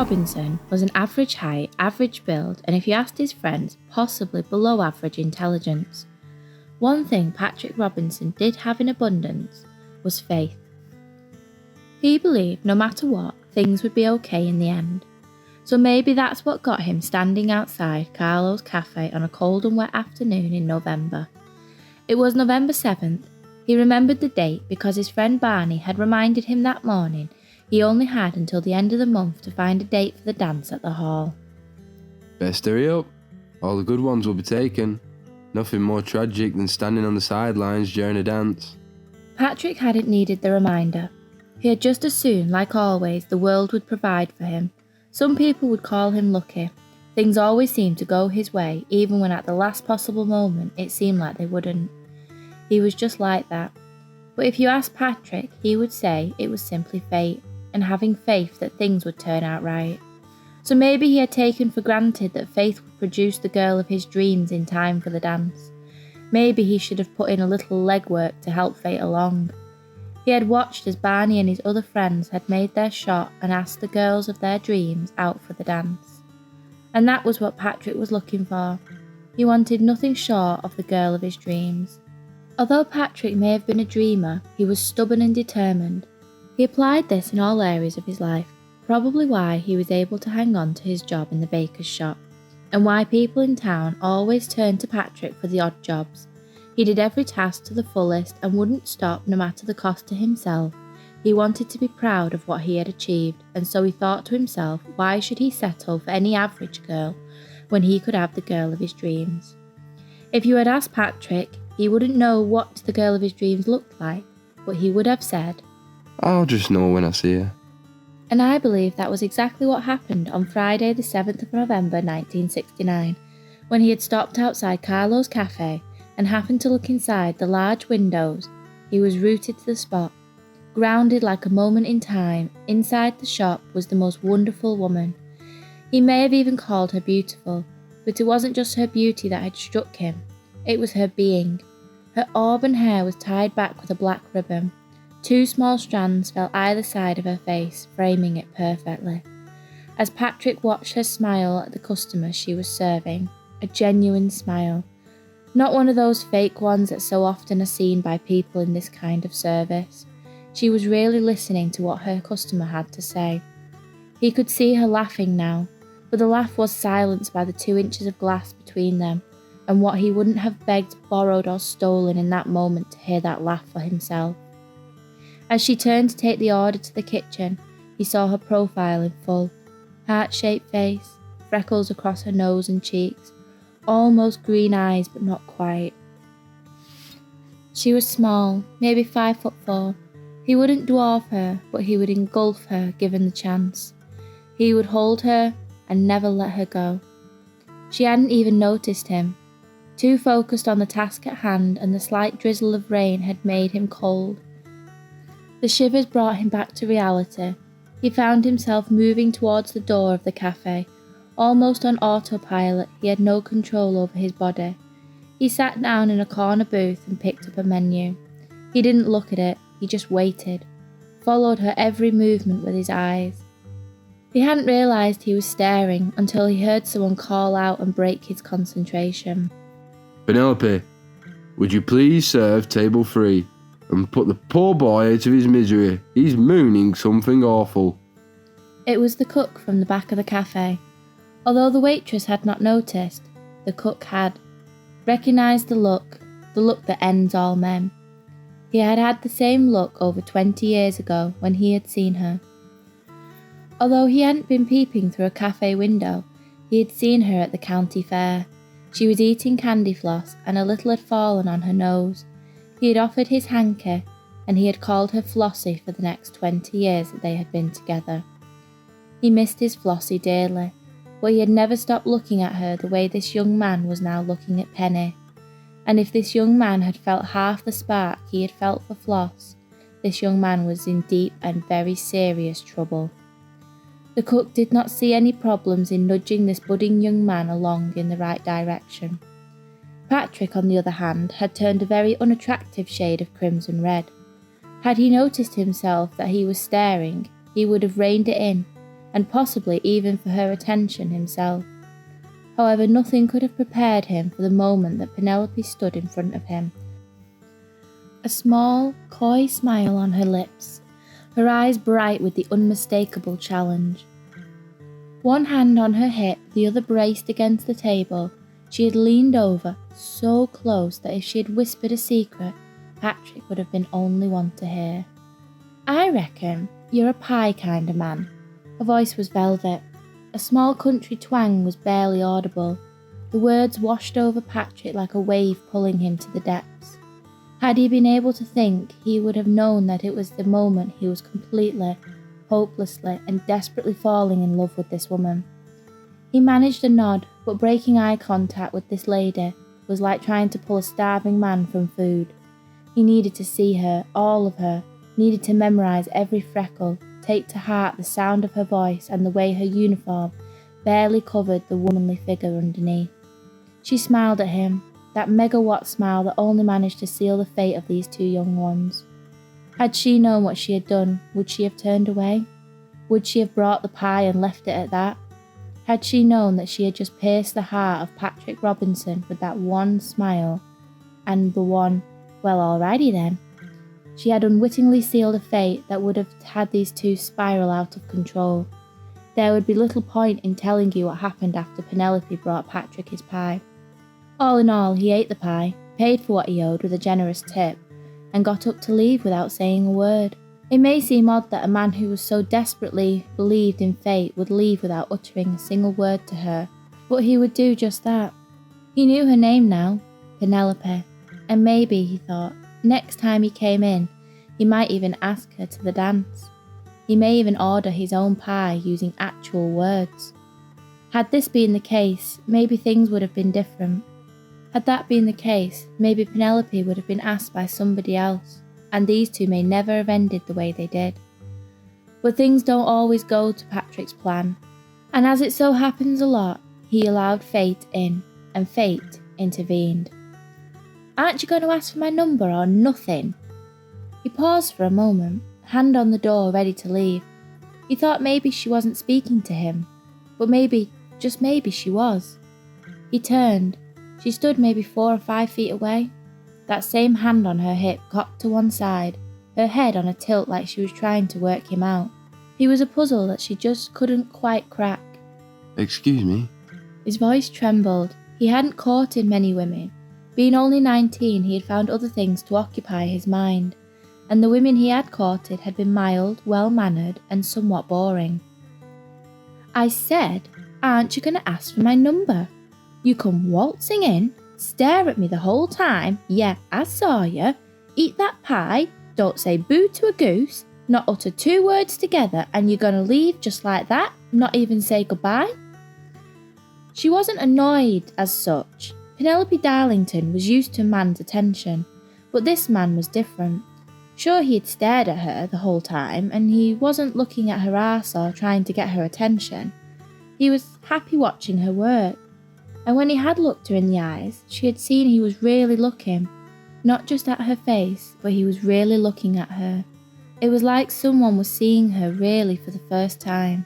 Robinson was an average height, average build, and if you asked his friends, possibly below average intelligence. One thing Patrick Robinson did have in abundance was faith. He believed no matter what, things would be okay in the end. So maybe that's what got him standing outside Carlo's cafe on a cold and wet afternoon in November. It was November 7th. He remembered the date because his friend Barney had reminded him that morning he only had until the end of the month to find a date for the dance at the hall. Best hurry up. All the good ones will be taken. Nothing more tragic than standing on the sidelines during a dance. Patrick hadn't needed the reminder. He had just assumed, like always, the world would provide for him. Some people would call him lucky. Things always seemed to go his way, even when at the last possible moment it seemed like they wouldn't. He was just like that. But if you asked Patrick, he would say it was simply fate, and having faith that things would turn out right. So maybe he had taken for granted that Faith would produce the girl of his dreams in time for the dance. Maybe he should have put in a little legwork to help Fate along. He had watched as Barney and his other friends had made their shot and asked the girls of their dreams out for the dance. And that was what Patrick was looking for. He wanted nothing short of the girl of his dreams. Although Patrick may have been a dreamer, he was stubborn and determined. He applied this in all areas of his life, probably why he was able to hang on to his job in the baker's shop, and why people in town always turned to Patrick for the odd jobs. He did every task to the fullest and wouldn't stop no matter the cost to himself. He wanted to be proud of what he had achieved, and so he thought to himself, why should he settle for any average girl when he could have the girl of his dreams? If you had asked Patrick, he wouldn't know what the girl of his dreams looked like, but he would have said, I'll just know when I see her. And I believe that was exactly what happened on Friday the 7th of November 1969, when he had stopped outside Carlo's cafe and happened to look inside the large windows. He was rooted to the spot. Grounded like a moment in time, inside the shop was the most wonderful woman. He may have even called her beautiful, but it wasn't just her beauty that had struck him, it was her being. Her auburn hair was tied back with a black ribbon. 2 small strands fell either side of her face, framing it perfectly. As Patrick watched her smile at the customers she was serving, a genuine smile, not one of those fake ones that so often are seen by people in this kind of service. She was really listening to what her customer had to say. He could see her laughing now, but the laugh was silenced by the 2 inches of glass between them, and what he wouldn't have begged, borrowed or stolen in that moment to hear that laugh for himself. As she turned to take the order to the kitchen, he saw her profile in full. Heart-shaped face, freckles across her nose and cheeks, almost green eyes but not quite. She was small, maybe 5'4". He wouldn't dwarf her, but he would engulf her given the chance. He would hold her and never let her go. She hadn't even noticed him. Too focused on the task at hand, and the slight drizzle of rain had made him cold. The shivers brought him back to reality. He found himself moving towards the door of the cafe. Almost on autopilot, he had no control over his body. He sat down in a corner booth and picked up a menu. He didn't look at it, he just waited, followed her every movement with his eyes. He hadn't realised he was staring until he heard someone call out and break his concentration. Penelope, would you please serve table 3? And put the poor boy out of his misery. He's mooning something awful. It was the cook from the back of the cafe. Although the waitress had not noticed, the cook had. Recognised the look that ends all men. He had had the same look over 20 years ago when he had seen her. Although he hadn't been peeping through a cafe window, he had seen her at the county fair. She was eating candy floss and a little had fallen on her nose. He had offered his hanky, and he had called her Flossie for the next 20 years that they had been together. He missed his Flossie dearly, but he had never stopped looking at her the way this young man was now looking at Penny. And if this young man had felt half the spark he had felt for Floss, this young man was in deep and very serious trouble. The cook did not see any problems in nudging this budding young man along in the right direction. Patrick, on the other hand, had turned a very unattractive shade of crimson red. Had he noticed himself that he was staring, he would have reined it in. and possibly even for her attention himself. However, nothing could have prepared him for the moment that Penelope stood in front of him. A small, coy smile on her lips, her eyes bright with the unmistakable challenge. One hand on her hip, the other braced against the table, she had leaned over, so close that if she had whispered a secret, Patrick would have been only one to hear. "I reckon you're a pie kind of man." Her voice was velvet. A small country twang was barely audible. The words washed over Patrick like a wave pulling him to the depths. Had he been able to think, he would have known that it was the moment he was completely, hopelessly and desperately falling in love with this woman. He managed a nod, but breaking eye contact with this lady was like trying to pull a starving man from food. He needed to see her, all of her, needed to memorize every freckle, take to heart the sound of her voice and the way her uniform barely covered the womanly figure underneath. She smiled at him, that megawatt smile that only managed to seal the fate of these two young ones. Had she known what she had done, would she have turned away? Would she have brought the pie and left it at that? Had she known that she had just pierced the heart of Patrick Robinson with that one smile, and the one, "Well, alrighty then," she had unwittingly sealed a fate that would have had these two spiral out of control. There would be little point in telling you what happened after Penelope brought Patrick his pie. All in all, he ate the pie, paid for what he owed with a generous tip, and got up to leave without saying a word. It may seem odd that a man who was so desperately believed in fate would leave without uttering a single word to her, but he would do just that. He knew her name now, Penelope, and maybe, he thought, next time he came in, he might even ask her to the dance. He may even order his own pie using actual words. Had this been the case, maybe things would have been different. Had that been the case, maybe Penelope would have been asked by somebody else, and these two may never have ended the way they did. But things don't always go to Patrick's plan, and as it so happens a lot, he allowed fate in, and fate intervened. "Aren't you going to ask for my number or nothing?" He paused for a moment, hand on the door ready to leave. He thought maybe she wasn't speaking to him, but maybe, just maybe she was. He turned. She stood maybe 4 or 5 feet away, that same hand on her hip cocked to one side, her head on a tilt like she was trying to work him out. He was a puzzle that she just couldn't quite crack. "Excuse me?" His voice trembled. He hadn't courted many women. Being only 19, he had found other things to occupy his mind, and the women he had courted had been mild, well-mannered, and somewhat boring. "I said, aren't you going to ask for my number? You come waltzing in, stare at me the whole time, yeah, I saw you, eat that pie, don't say boo to a goose, not utter 2 words together, and you're going to leave just like that, not even say goodbye?" She wasn't annoyed as such. Penelope Darlington was used to man's attention, but this man was different. Sure, he had stared at her the whole time, and he wasn't looking at her arse or trying to get her attention. He was happy watching her work. And when he had looked her in the eyes, she had seen he was really looking, not just at her face, but he was really looking at her. It was like someone was seeing her really for the first time.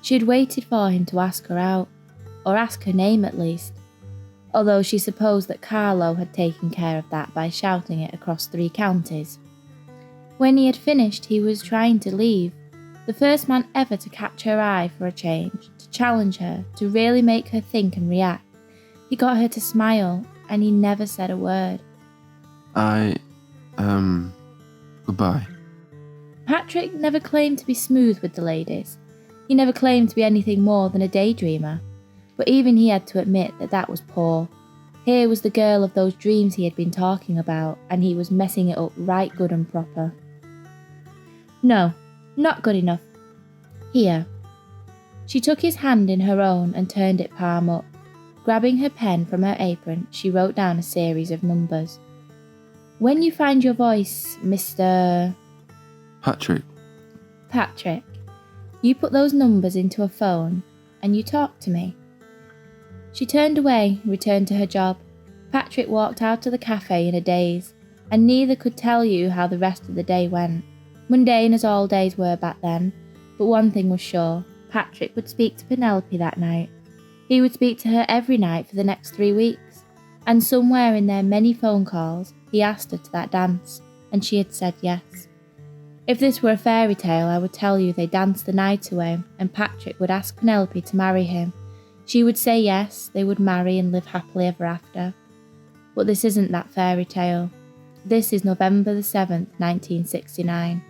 She had waited for him to ask her out, or ask her name at least, although she supposed that Carlo had taken care of that by shouting it across 3 counties. When he had finished, he was trying to leave, the first man ever to catch her eye for a change, to challenge her, to really make her think and react. He got her to smile, and he never said a word. Goodbye." Patrick never claimed to be smooth with the ladies. He never claimed to be anything more than a daydreamer, but even he had to admit that that was poor. Here was the girl of those dreams he had been talking about, and he was messing it up right good and proper. "No, not good enough. Here." She took his hand in her own and turned it palm up. Grabbing her pen from her apron, she wrote down a series of numbers. "When you find your voice, Mr. Patrick." Patrick, you put those numbers into a phone and you talk to me." She turned away, returned to her job. Patrick walked out of the cafe in a daze, and neither could tell you how the rest of the day went. Mundane as all days were back then, but one thing was sure, Patrick would speak to Penelope that night. He would speak to her every night for the next 3 weeks, and somewhere in their many phone calls, he asked her to that dance, and she had said yes. If this were a fairy tale, I would tell you they danced the night away, and Patrick would ask Penelope to marry him. She would say yes, they would marry and live happily ever after. But this isn't that fairy tale. This is November the 7th, 1969.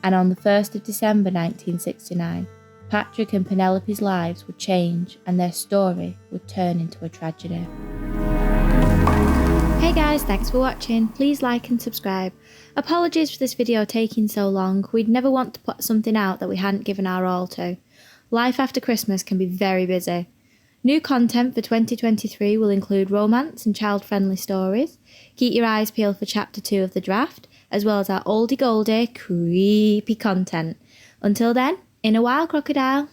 And on the 1st of December 1969, Patrick and Penelope's lives would change and their story would turn into a tragedy. Hey guys, thanks for watching. Please like and subscribe. Apologies for this video taking so long. We'd never want to put something out that we hadn't given our all to. Life after Christmas can be very busy. New content for 2023 will include romance and child-friendly stories. Keep your eyes peeled for Chapter 2 of the draft, as well as our oldie goldie, creepy content. Until then, in a while, crocodile.